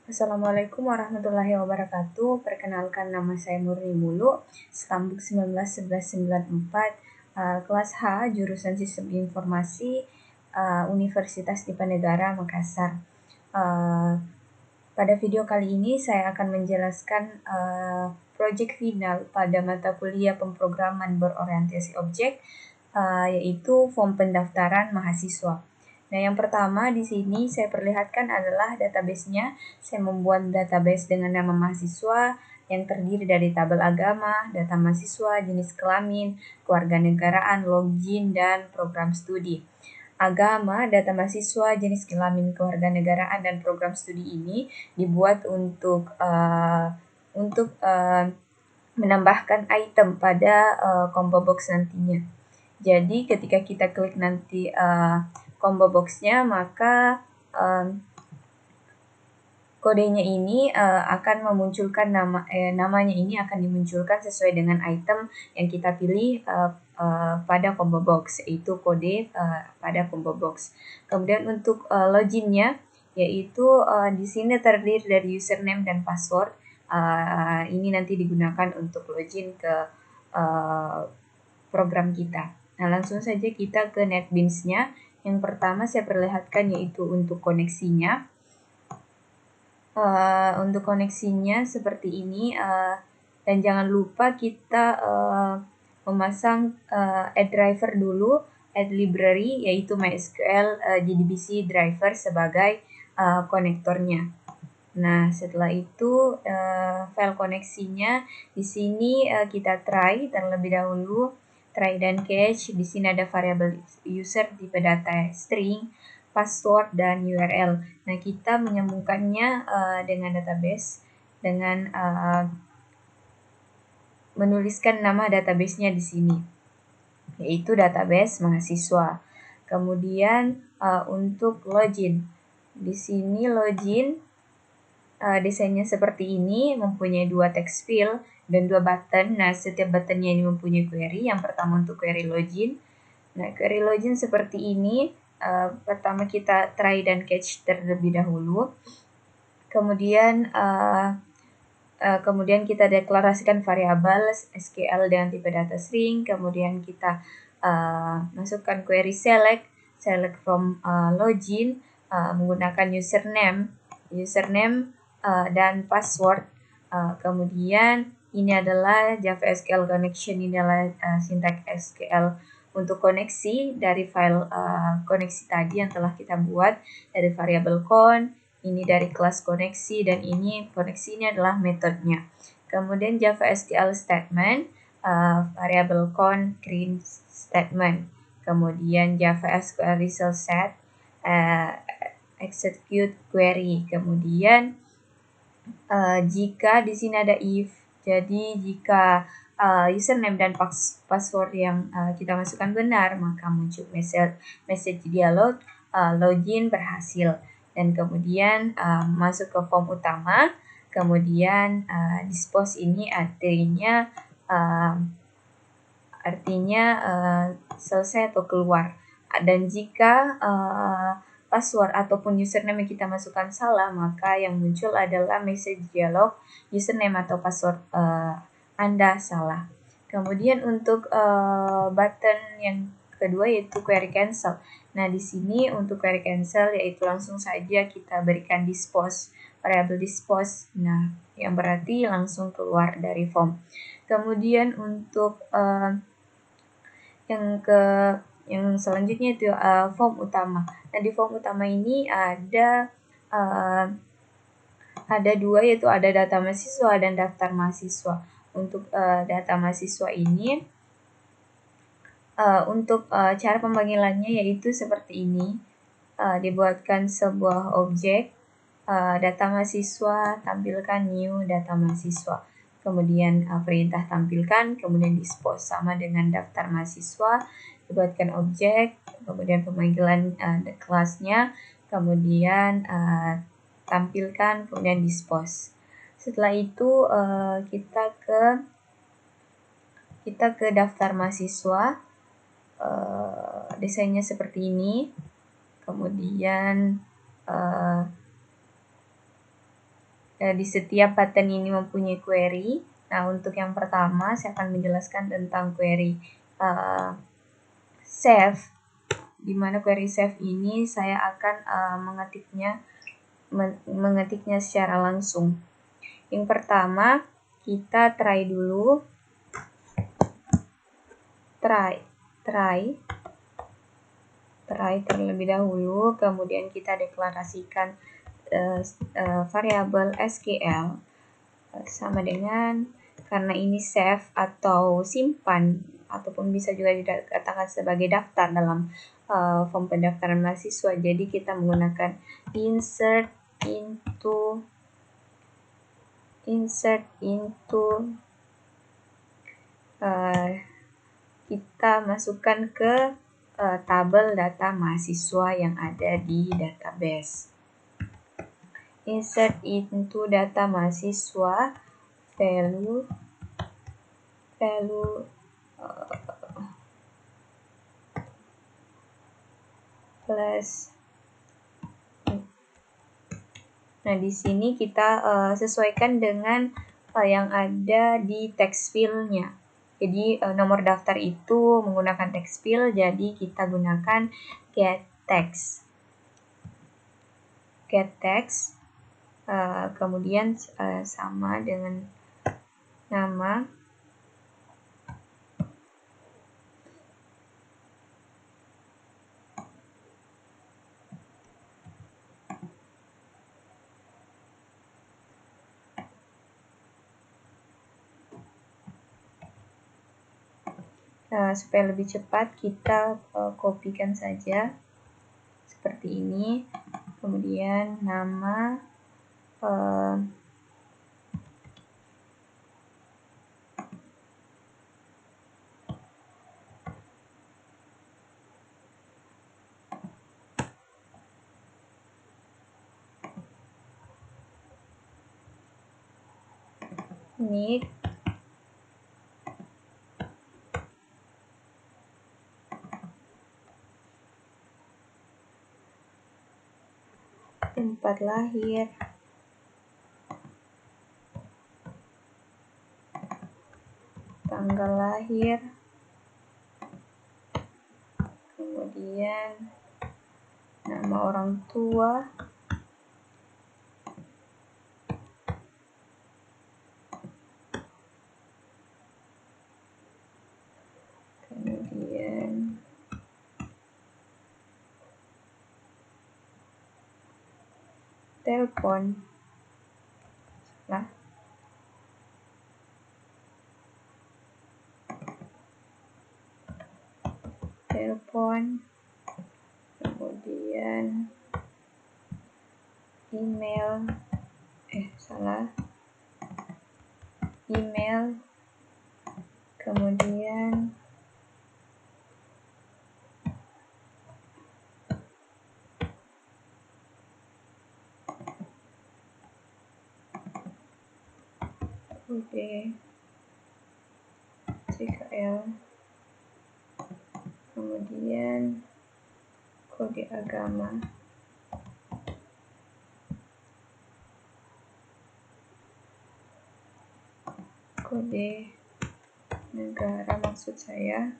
Assalamualaikum warahmatullahi wabarakatuh. Perkenalkan, nama saya Murni Mulu, Stambuk 191194, kelas H, jurusan Sistem Informasi, Universitas Diponegoro Makassar. Pada video kali ini saya akan menjelaskan proyek final pada mata kuliah pemrograman berorientasi objek, yaitu form pendaftaran mahasiswa. Nah, yang pertama di sini saya perlihatkan adalah database-nya. Saya membuat database dengan nama mahasiswa yang terdiri dari tabel agama, data mahasiswa, jenis kelamin, kewarganegaraan, login, dan program studi. Agama, data mahasiswa, jenis kelamin, kewarganegaraan, dan program studi ini dibuat untuk menambahkan item pada combo box nantinya. Jadi ketika kita klik nanti combo box-nya, maka kodenya ini akan memunculkan namanya ini akan dimunculkan sesuai dengan item yang kita pilih pada combo box, yaitu kode pada combo box. Kemudian untuk loginnya, yaitu di sini terdiri dari username dan password. Ini nanti digunakan untuk login ke program kita. Nah, langsung saja kita ke NetBeans-nya. Yang pertama saya perlihatkan yaitu untuk koneksinya. Untuk koneksinya seperti ini, dan jangan lupa kita memasang add driver dulu, add library yaitu MySQL JDBC driver sebagai konektornya. Nah, setelah itu file koneksinya di sini kita try terlebih dahulu, try dan catch. Di sini ada variabel user tipe data string, password, dan URL. Nah, kita menyambungkannya dengan database dengan menuliskan nama database-nya di sini, yaitu database mahasiswa. Kemudian untuk login, di sini login desainnya seperti ini, mempunyai 2 text field dan 2 button. Nah, setiap buttonnya ini mempunyai query. Yang pertama untuk query login. Nah, query login seperti ini. Pertama kita try dan catch terlebih dahulu. Kemudian kita deklarasikan variabel SQL dengan tipe data string. Kemudian kita masukkan query select from login menggunakan username dan password. Kemudian ini adalah Java SQL connection, ini adalah syntax SQL untuk koneksi dari file koneksi tadi yang telah kita buat dari variabel con, ini dari kelas koneksi, dan ini koneksi ini adalah metodenya. Kemudian Java SQL statement, variabel con create statement. Kemudian Java SQL result set, execute query. Kemudian jika di sini ada if, jadi jika username dan password yang kita masukkan benar, maka muncul message dialog login berhasil. Dan kemudian masuk ke form utama, kemudian dispose ini artinya selesai atau keluar. Dan jika password ataupun username yang kita masukkan salah, maka yang muncul adalah message dialog username atau password Anda salah. Kemudian untuk button yang kedua yaitu query cancel. Nah, di sini untuk query cancel yaitu langsung saja kita berikan dispose, variabel dispose. Nah, yang berarti langsung keluar dari form. Kemudian untuk yang selanjutnya itu form utama. Nah, di form utama ini ada dua, yaitu ada data mahasiswa dan daftar mahasiswa. Untuk data mahasiswa ini untuk cara pemanggilannya yaitu seperti ini. Dibuatkan sebuah objek data mahasiswa, tampilkan new data mahasiswa. Kemudian perintah tampilkan, kemudian dispose sama dengan daftar mahasiswa, dibuatkan objek, kemudian pemanggilan kelasnya, kemudian tampilkan, kemudian dispose. Setelah itu kita ke daftar mahasiswa, desainnya seperti ini. Kemudian di setiap button ini mempunyai query. Nah, untuk yang pertama saya akan menjelaskan tentang query save, di mana query save ini saya akan mengetiknya secara langsung. Yang pertama, kita try dulu. Try terlebih dahulu, kemudian kita deklarasikan variabel SQL sama dengan, karena ini save atau simpan, ataupun bisa juga dikatakan sebagai daftar dalam form pendaftaran mahasiswa. Jadi kita menggunakan insert into kita masukkan ke tabel data mahasiswa yang ada di database. Insert into data mahasiswa value plus. Nah, di sini kita sesuaikan dengan yang ada di text field-nya. Jadi nomor daftar itu menggunakan text field, jadi kita gunakan get text. Kemudian sama dengan nama. Supaya lebih cepat, kita kopikan saja seperti ini. Kemudian nama, nick, tempat lahir, tanggal lahir, kemudian nama orang tua, kemudian telepon. Nah, telepon, kemudian email, kemudian kode CKL, kemudian kode agama, kode negara maksud saya,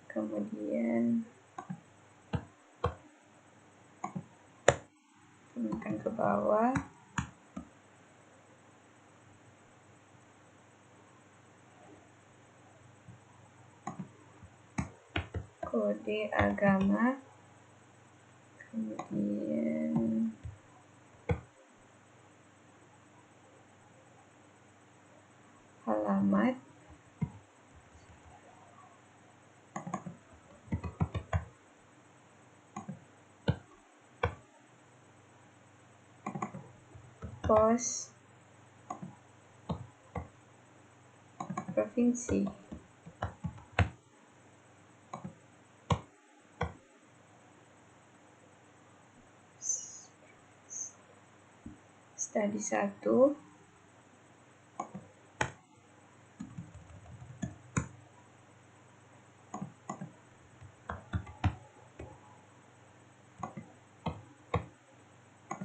kemudian turunkan ke bawah, kode agama, kemudian alamat, pos, provinsi. Studi 1,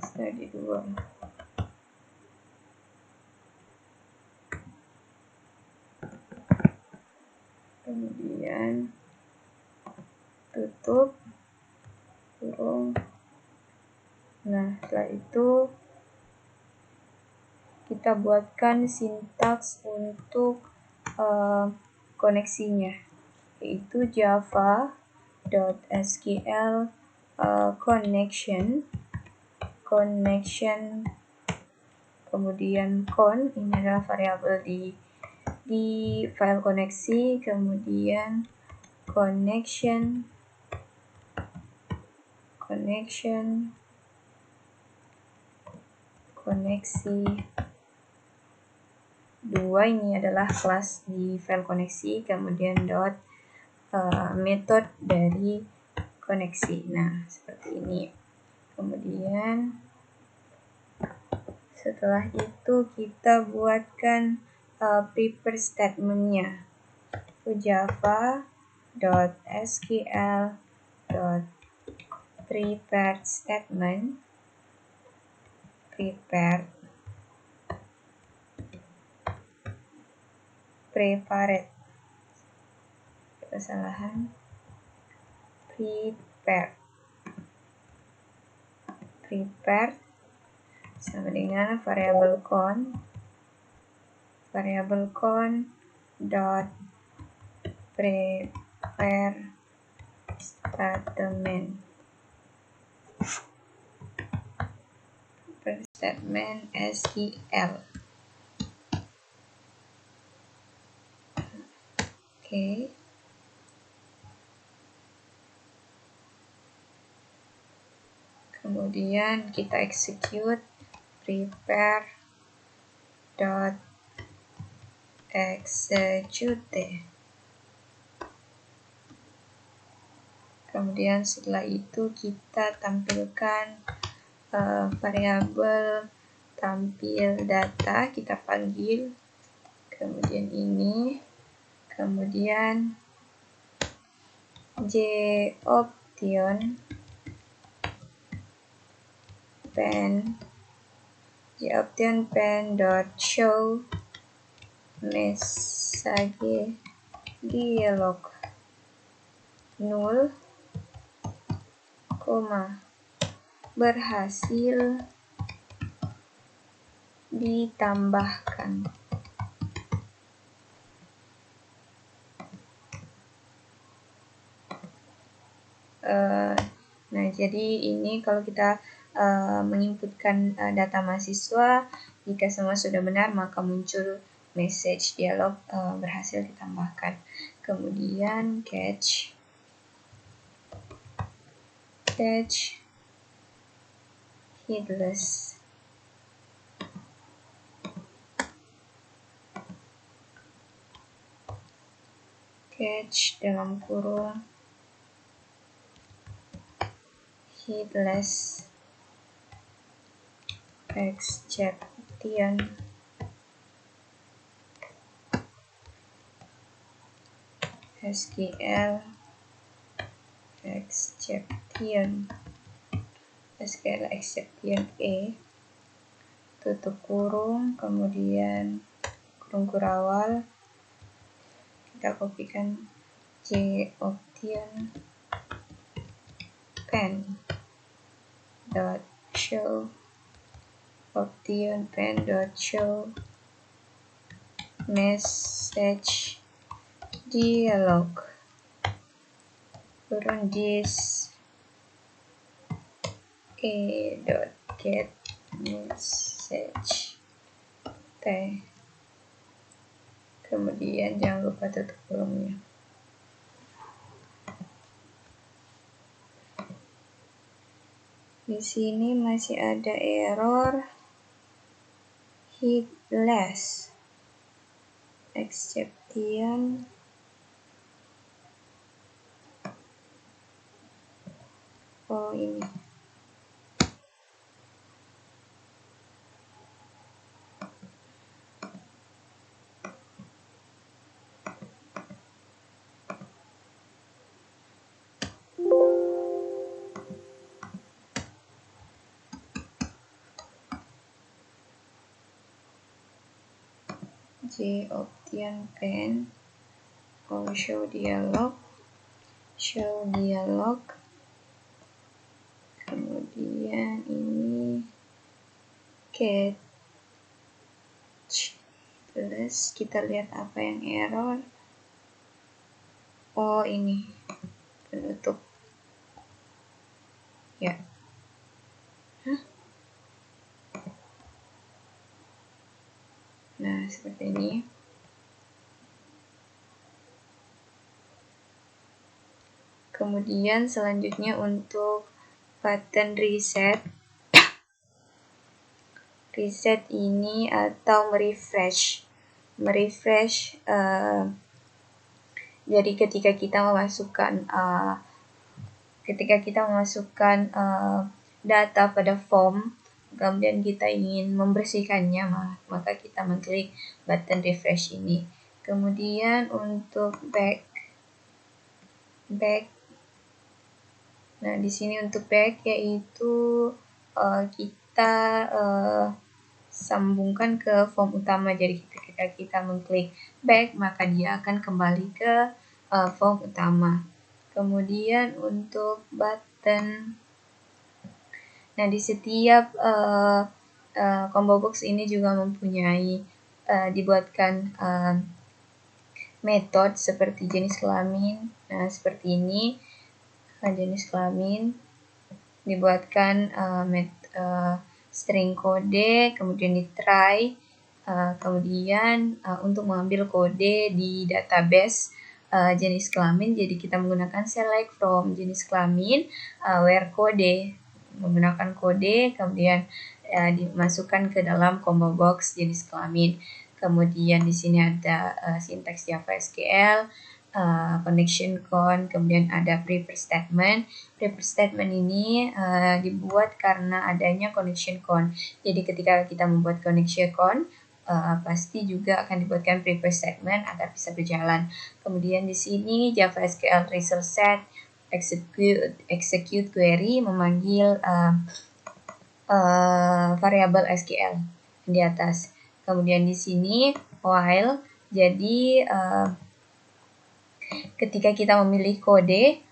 studi 2. Nah, setelah itu kita buatkan sintaks untuk koneksinya, yaitu java.sql connection, kemudian ini adalah variabel di file koneksi, kemudian connection koneksi 2, ini adalah kelas di file koneksi, kemudian method dari koneksi. Nah, seperti ini. Kemudian setelah itu kita buatkan prepare statementnya, java.sql.prepare statement, prepared sama dengan variabel count dot prepare statement SQL. Oke. Kemudian kita execute prepare dot execute. Kemudian setelah itu kita tampilkan variabel tampil data, kita panggil, kemudian ini, kemudian joption pen dot show message dialog null, berhasil ditambahkan. Nah, jadi ini kalau kita menginputkan data mahasiswa, jika semua sudah benar maka muncul message dialog berhasil ditambahkan. Kemudian catch headless. Catch dalam kurung headless exception SQL exception tutup kurung, kemudian kurung kurawal, kita kopikan joption pen dot show message dialog kurung this dot get message t, kemudian jangan lupa tutup kurungnya. Di sini masih ada error headless exception ini. Joption pen show dialog, kemudian ini catch. Terus kita lihat apa yang error. Oh, ini penutup ya. Nah, seperti ini. Kemudian selanjutnya untuk button reset ini atau merefresh. Jadi ketika kita memasukkan data pada form, kemudian kita ingin membersihkannya, maka kita mengklik button refresh ini. Kemudian untuk back. Nah, di sini untuk back yaitu kita sambungkan ke form utama. Jadi ketika kita mengklik back, maka dia akan kembali ke form utama. Kemudian untuk button, nah di setiap combo box ini juga mempunyai dibuatkan metode seperti jenis kelamin. Nah, seperti ini. Jenis kelamin dibuatkan string kode, kemudian di try, kemudian untuk mengambil kode di database jenis kelamin, jadi kita menggunakan select from jenis kelamin where kode, menggunakan kode, kemudian dimasukkan ke dalam combo box jenis kelamin. Kemudian di sini ada sintaks Java SQL, connection con, kemudian ada prepare statement. Prepare statement ini dibuat karena adanya connection con. Jadi ketika kita membuat connection con, pasti juga akan dibuatkan prepare statement agar bisa berjalan. Kemudian di sini Java SQL result set, execute query, memanggil variabel SQL di atas. Kemudian di sini while, jadi ketika kita memilih kode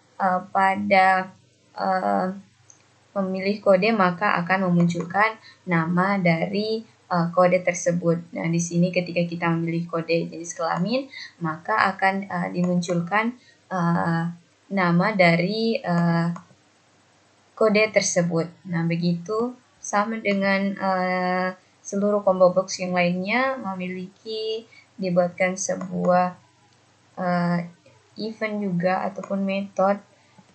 memilih kode, maka akan memunculkan nama dari kode tersebut. Nah, di sini ketika kita memilih kode jenis kelamin, maka akan dimunculkan nama dari kode tersebut. Nah, begitu sama dengan seluruh combo box yang lainnya memiliki dibuatkan sebuah event juga ataupun metode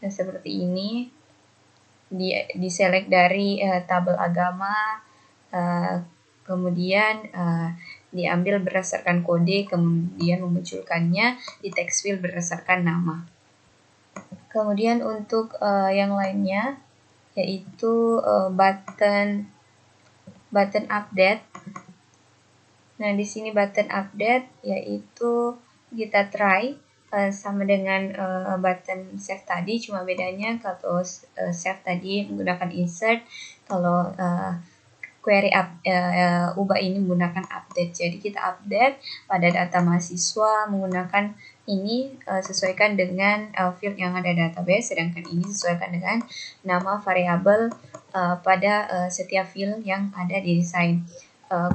seperti ini. Diselect dari tabel agama, kemudian diambil berdasarkan kode, kemudian memunculkannya di text field berdasarkan nama. Kemudian untuk yang lainnya yaitu button update. Nah, di sini button update yaitu kita try sama dengan button save tadi, cuma bedanya kalau save tadi menggunakan insert, kalau query ubah ini menggunakan update. Jadi kita update pada data mahasiswa menggunakan ini sesuaikan dengan field yang ada database, sedangkan ini sesuaikan dengan nama variabel pada setiap field yang ada di desain.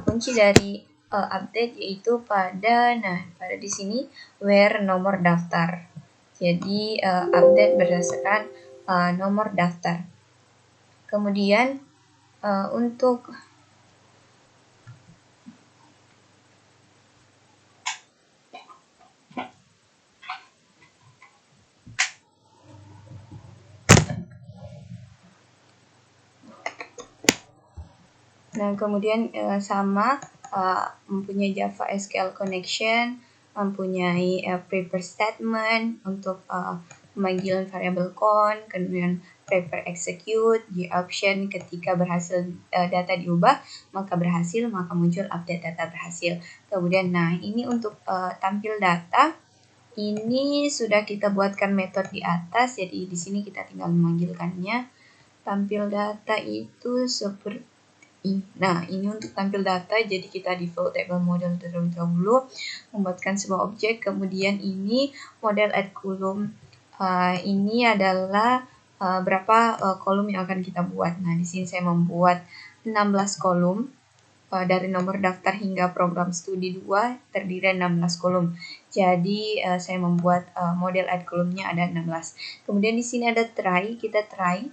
Kunci dari update yaitu pada di sini where nomor daftar. Jadi update berdasarkan nomor daftar. Kemudian untuk kemudian sama mempunyai Java SQL connection, mempunyai prepare statement untuk pemanggilan variabel con, kemudian prepare execute, di option ketika berhasil data diubah, maka muncul update data berhasil. Kemudian ini untuk tampil data, ini sudah kita buatkan metode di atas, jadi di sini kita tinggal memanggilkannya. Tampil data itu seperti ini untuk tampil data, jadi kita default table model terlebih dahulu, membuatkan sebuah objek, kemudian ini model add column. Ini adalah berapa kolom yang akan kita buat. Nah, di sini saya membuat 16 kolom. dari nomor daftar hingga program studi 2 terdiri 16 kolom. Jadi saya membuat model add kolomnya ada 16. Kemudian di sini ada try, kita try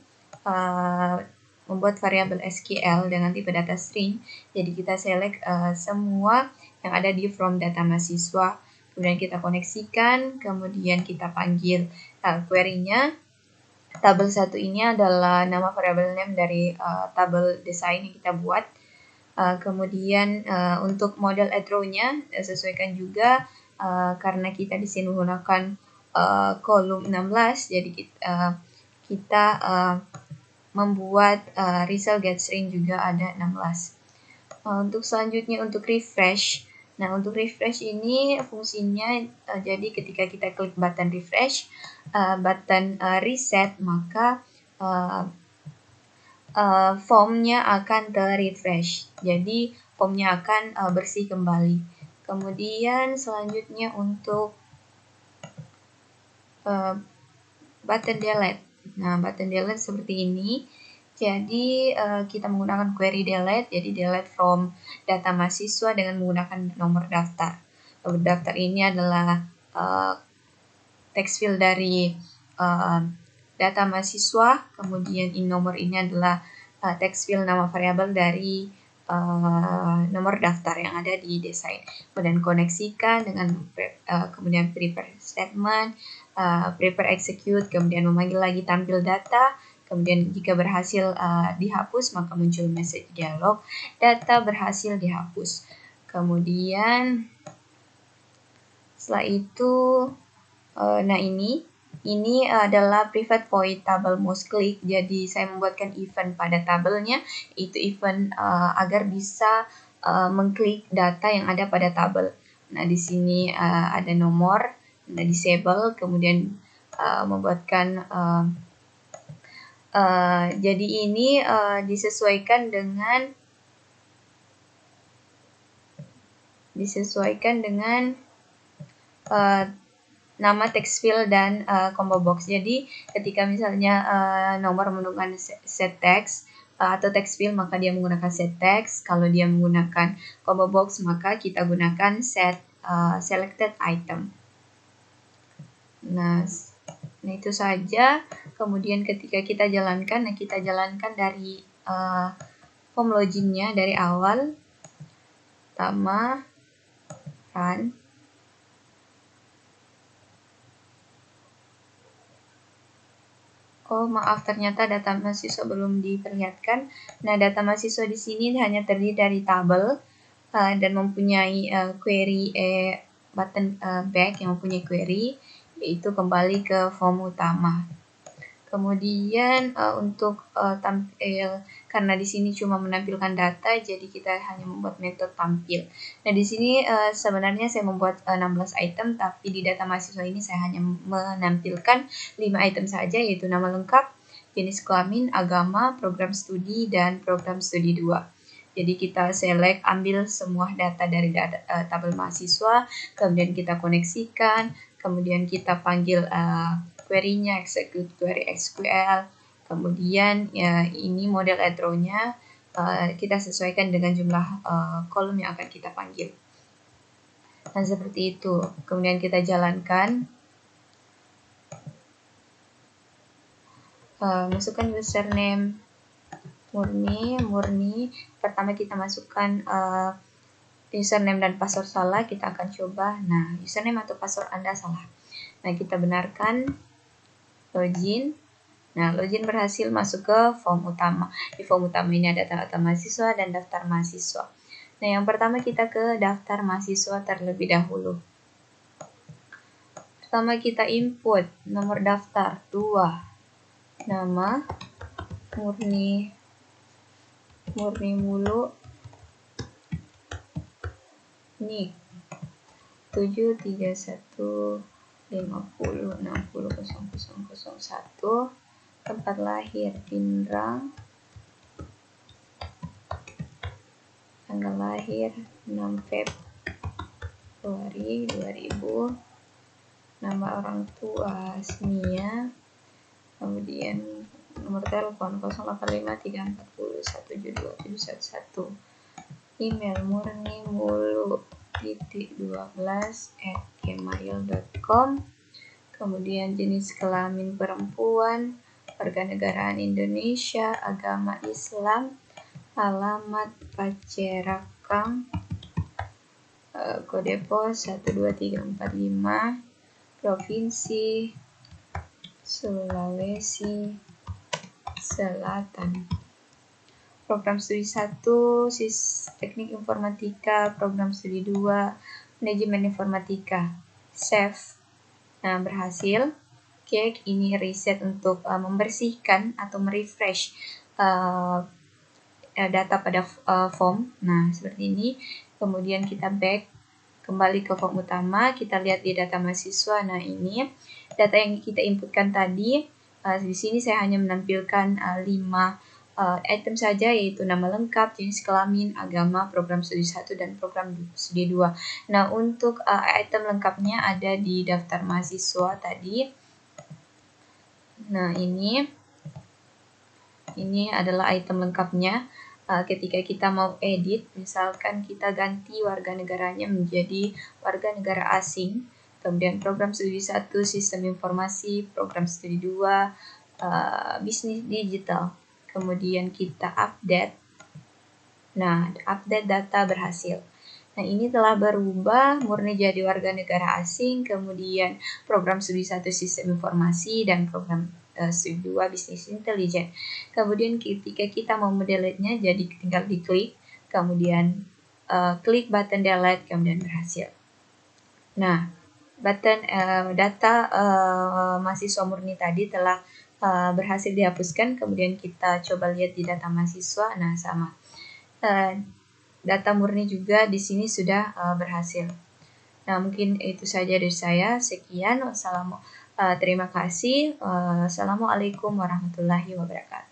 membuat variabel SQL dengan tipe data string. Jadi kita select semua yang ada di from data mahasiswa, kemudian kita koneksikan, kemudian kita panggil query-nya. Tabel 1 ini adalah nama variabel name dari tabel desain yang kita buat. Kemudian untuk model add row-nya sesuaikan juga karena kita di sini menggunakan kolom 16, jadi kita membuat result get string juga ada 16. Untuk selanjutnya untuk refresh. Nah, untuk refresh ini fungsinya jadi ketika kita klik button refresh, button reset, maka formnya akan ter-refresh. Jadi formnya akan bersih kembali. Kemudian selanjutnya untuk button delete. Nah, button delete seperti ini. Jadi kita menggunakan query delete, jadi delete from data mahasiswa dengan menggunakan nomor daftar. Nomor daftar ini adalah text field dari data mahasiswa, kemudian nomor ini adalah text field nama variabel dari nomor daftar yang ada di desain. Kemudian koneksikan dengan kemudian prepare statement, prepare execute, kemudian memanggil lagi tampil data. Kemudian jika berhasil dihapus, maka muncul message dialog, data berhasil dihapus. Kemudian setelah itu, nah ini adalah private void table mouse click. Jadi saya membuatkan event pada tabelnya, itu event agar bisa mengklik data yang ada pada tabel. Nah, di sini ada nomor, nah disable, kemudian membuatkan jadi ini disesuaikan dengan nama text field dan combo box. Jadi ketika misalnya nomor menggunakan set text atau text field, maka dia menggunakan set text. Kalau dia menggunakan combo box, maka kita gunakan set selected item. Nah itu saja. Kemudian ketika kita jalankan, kita jalankan dari form loginnya dari awal. Pertama, run. Oh, maaf, ternyata data mahasiswa belum diperlihatkan. Nah, data mahasiswa di sini hanya terdiri dari tabel dan mempunyai query button back yang mempunyai query, yaitu kembali ke form utama. Kemudian untuk tampil, karena di sini cuma menampilkan data, jadi kita hanya membuat metode tampil. Nah, di sini sebenarnya saya membuat 16 item, tapi di data mahasiswa ini saya hanya menampilkan 5 item saja, yaitu nama lengkap, jenis kelamin, agama, program studi, dan program studi 2. Jadi kita select, ambil semua data dari tabel mahasiswa, kemudian kita koneksikan, kemudian kita panggil query-nya, execute query SQL, kemudian ini model add row-nya kita sesuaikan dengan jumlah kolom yang akan kita panggil. Dan seperti itu. Kemudian kita jalankan. Masukkan username murni. Pertama kita masukkan username dan password salah, kita akan coba. Nah, username atau password Anda salah. Nah, kita benarkan. Login. Nah, login berhasil masuk ke form utama. Di form utama ini ada data mahasiswa dan daftar mahasiswa. Nah, yang pertama kita ke daftar mahasiswa terlebih dahulu. Pertama kita input nomor daftar 2. Nama murni mulu. Nik 73150600001. Tempat lahir Pinrang. Tanggal lahir 6 Februari 2000. Nama orang tua Asmia. Kemudian nomor telepon 085340172711. email murni_12@gmail.com. Kemudian jenis kelamin perempuan, warganegaraan Indonesia, agama Islam, alamat Pacerakang, kode pos 12345, provinsi Sulawesi Selatan. Program studi 1, teknik informatika, program studi 2, manajemen informatika. Save. Nah, berhasil. Oke, ini reset untuk membersihkan atau merefresh data pada form. Nah, seperti ini. Kemudian kita back kembali ke form utama, kita lihat di data mahasiswa. Nah, ini data yang kita inputkan tadi. Di sini saya hanya menampilkan 5 item saja, yaitu nama lengkap, jenis kelamin, agama, program studi 1, dan program studi 2. Nah, untuk item lengkapnya ada di daftar mahasiswa tadi. Nah, ini adalah item lengkapnya. Ketika kita mau edit, misalkan kita ganti warga negaranya menjadi warga negara asing, kemudian program studi 1, sistem informasi, program studi 2, bisnis digital, kemudian kita update. Nah, update data berhasil. Nah, ini telah berubah murni jadi warga negara asing, kemudian program studi 1 sistem informasi dan program studi 2 bisnis intelijen. Kemudian ketika kita mau mendelete-nya, jadi tinggal diklik, kemudian klik button delete, kemudian berhasil. Nah, button data mahasiswa murni tadi telah berhasil dihapuskan. Kemudian kita coba lihat di data mahasiswa. Nah, sama. Data murni juga di sini sudah berhasil. Nah, mungkin itu saja dari saya. Sekian. Terima kasih. Assalamualaikum warahmatullahi wabarakatuh.